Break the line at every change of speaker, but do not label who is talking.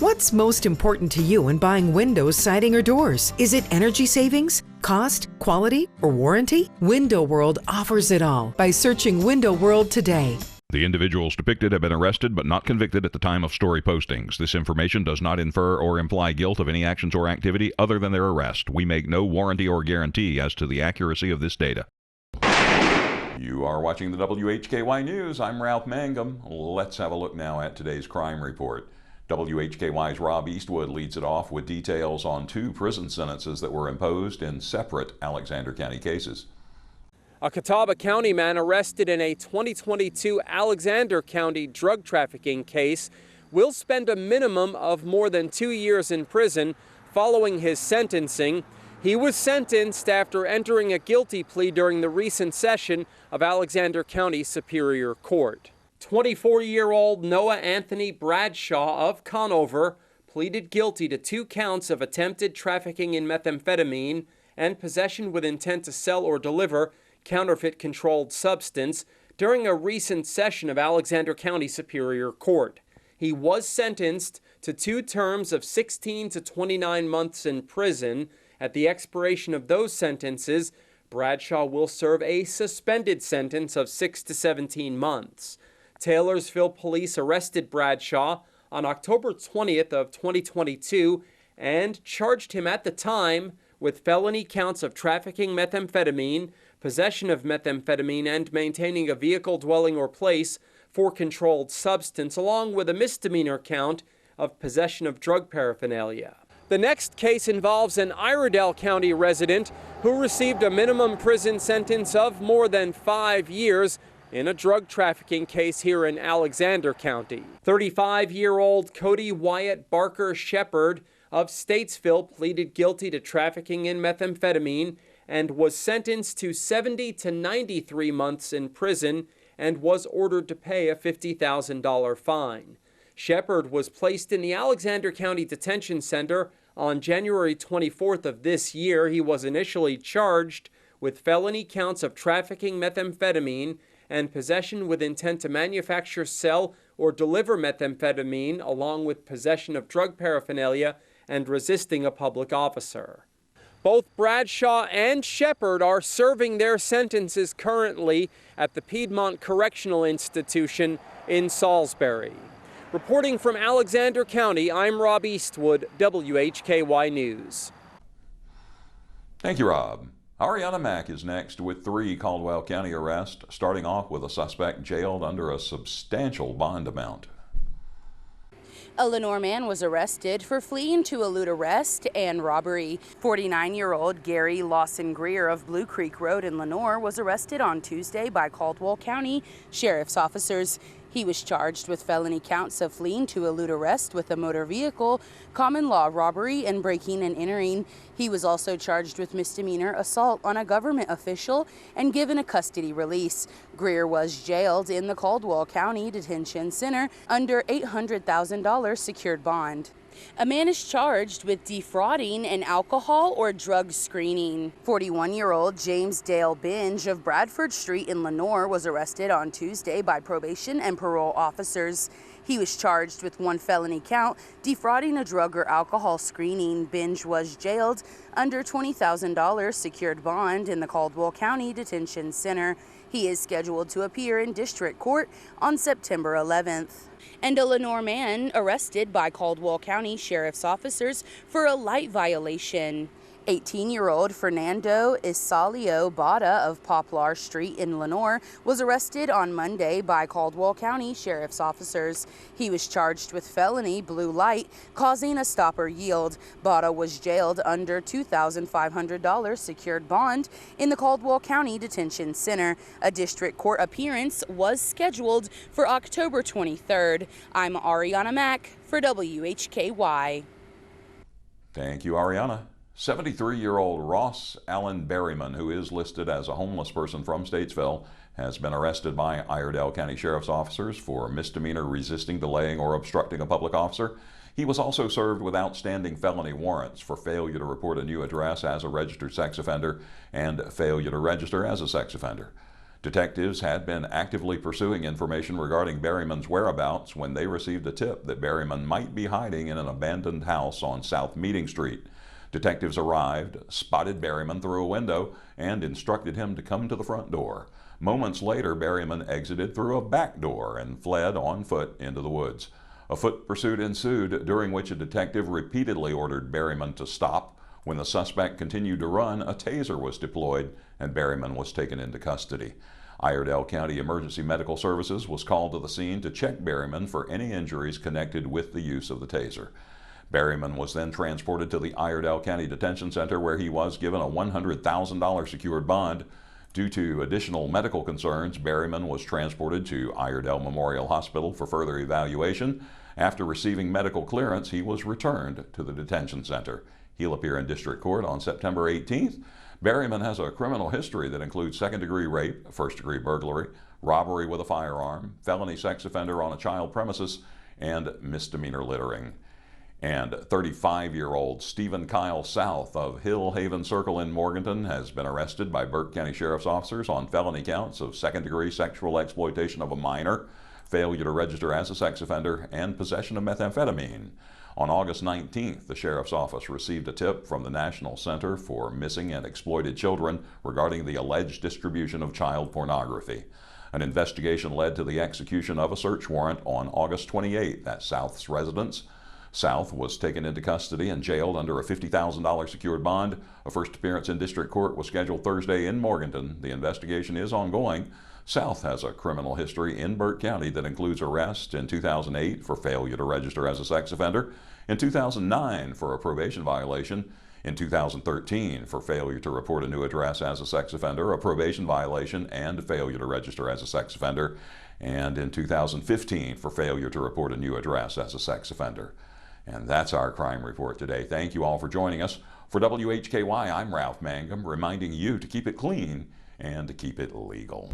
What's most important to you when buying windows, siding, or doors? Is it energy savings, cost, quality, or warranty? Window World offers it all by searching Window World today.
The individuals depicted have been arrested but not convicted at the time of story postings. This information does not infer or imply guilt of any actions or activity other than their arrest. We make no warranty or guarantee as to the accuracy of this data. You are watching the WHKY News. I'm Ralph Mangum. Let's have a look now at today's crime report. WHKY's Rob Eastwood leads it off with details on 2 prison sentences that were imposed in separate Alexander County cases.
A Catawba County man arrested in a 2022 Alexander County drug trafficking case will spend a minimum of more than 2 years in prison following his sentencing. He was sentenced after entering a guilty plea during the recent session of Alexander County Superior Court. 24-year-old Noah Anthony Bradshaw of Conover pleaded guilty to 2 counts of attempted trafficking in methamphetamine and possession with intent to sell or deliver counterfeit controlled substance during a recent session of Alexander County Superior Court. He was sentenced to 2 terms of 16 to 29 months in prison. At the expiration of those sentences, Bradshaw will serve a suspended sentence of 6 to 17 months. Taylorsville police arrested Bradshaw on October 20th of 2022 and charged him at the time with felony counts of trafficking methamphetamine, possession of methamphetamine, and maintaining a vehicle, dwelling, or place for controlled substance, along with a misdemeanor count of possession of drug paraphernalia. The next case involves an Iredell County resident who received a minimum prison sentence of more than 5 years in a drug trafficking case here in Alexander County. 35-year-old Cody Wyatt Barker Shepard of Statesville pleaded guilty to trafficking in methamphetamine and was sentenced to 70 to 93 months in prison and was ordered to pay a $50,000 fine. Shepard was placed in the Alexander County Detention Center on January 24th of this year. He was initially charged with felony counts of trafficking methamphetamine and possession with intent to manufacture, sell, or deliver methamphetamine, along with possession of drug paraphernalia and resisting a public officer. Both Bradshaw and Shepard are serving their sentences currently at the Piedmont Correctional Institution in Salisbury. Reporting from Alexander County, I'm Rob Eastwood, WHKY News.
Thank you, Rob. Arianna Mack is next with 3 Caldwell County arrests, starting off with a suspect jailed under a substantial bond amount.
A Lenoir man was arrested for fleeing to elude arrest and robbery. 49-year-old Gary Lawson Greer of Blue Creek Road in Lenoir was arrested on Tuesday by Caldwell County Sheriff's officers. He was charged with felony counts of fleeing to elude arrest with a motor vehicle, common law robbery, and breaking and entering. He was also charged with misdemeanor assault on a government official and given a custody release. Greer was jailed in the Caldwell County Detention Center under $800,000 secured bond. A man is charged with defrauding an alcohol or drug screening. 41-year-old James Dale Binge of Bradford Street in Lenoir was arrested on Tuesday by probation and parole officers. He was charged with 1 felony count, defrauding a drug or alcohol screening. Binge was jailed under $20,000 secured bond in the Caldwell County Detention Center. He is scheduled to appear in district court on September 11th. And a Lenoir man arrested by Caldwell County Sheriff's officers for a light violation. 18-year-old Fernando Isalio Bada of Poplar Street in Lenoir was arrested on Monday by Caldwell County Sheriff's officers. He was charged with felony blue light, causing a stopper yield. Bada was jailed under $2,500 secured bond in the Caldwell County Detention Center. A district court appearance was scheduled for October 23rd. I'm Arianna Mack for WHKY.
Thank you, Arianna. 73-year-old Ross Allen Berryman, who is listed as a homeless person from Statesville, has been arrested by IREDELL County Sheriff's officers for misdemeanor resisting, delaying, or obstructing a public officer. He was also served with outstanding felony warrants for failure to report a new address as a registered sex offender and failure to register as a sex offender. Detectives had been actively pursuing information regarding Berryman's whereabouts when they received a tip that Berryman might be hiding in an abandoned house on South Meeting Street. Detectives arrived, spotted Berryman through a window, and instructed him to come to the front door. Moments later, Berryman exited through a back door and fled on foot into the woods. A foot pursuit ensued, during which a detective repeatedly ordered Berryman to stop. When the suspect continued to run, a taser was deployed and Berryman was taken into custody. Iredell County Emergency Medical Services was called to the scene to check Berryman for any injuries connected with the use of the taser. Berryman was then transported to the Iredell County Detention Center, where he was given a $100,000 secured bond. Due to additional medical concerns, Berryman was transported to Iredell Memorial Hospital for further evaluation. After receiving medical clearance, he was returned to the detention center. He'll appear in district court on September 18th. Berryman has a criminal history that includes second-degree rape, first-degree burglary, robbery with a firearm, felony sex offender on a child premises, and misdemeanor littering. And 35-year-old Stephen Kyle South of Hill Haven Circle in Morganton has been arrested by Burke County Sheriff's officers on felony counts of second-degree sexual exploitation of a minor, failure to register as a sex offender, and possession of methamphetamine. On August 19th, the Sheriff's Office received a tip from the National Center for Missing and Exploited Children regarding the alleged distribution of child pornography. An investigation led to the execution of a search warrant on August 28th at South's residence. South was taken into custody and jailed under a $50,000 secured bond. A first appearance in district court was scheduled Thursday in Morganton. The investigation is ongoing. South has a criminal history in Burke County that includes arrest in 2008 for failure to register as a sex offender, in 2009 for a probation violation, in 2013 for failure to report a new address as a sex offender, a probation violation, and failure to register as a sex offender, and in 2015 for failure to report a new address as a sex offender. And that's our crime report today. Thank you all for joining us. For WHKY, I'm Ralph Mangum, reminding you to keep it clean and to keep it legal.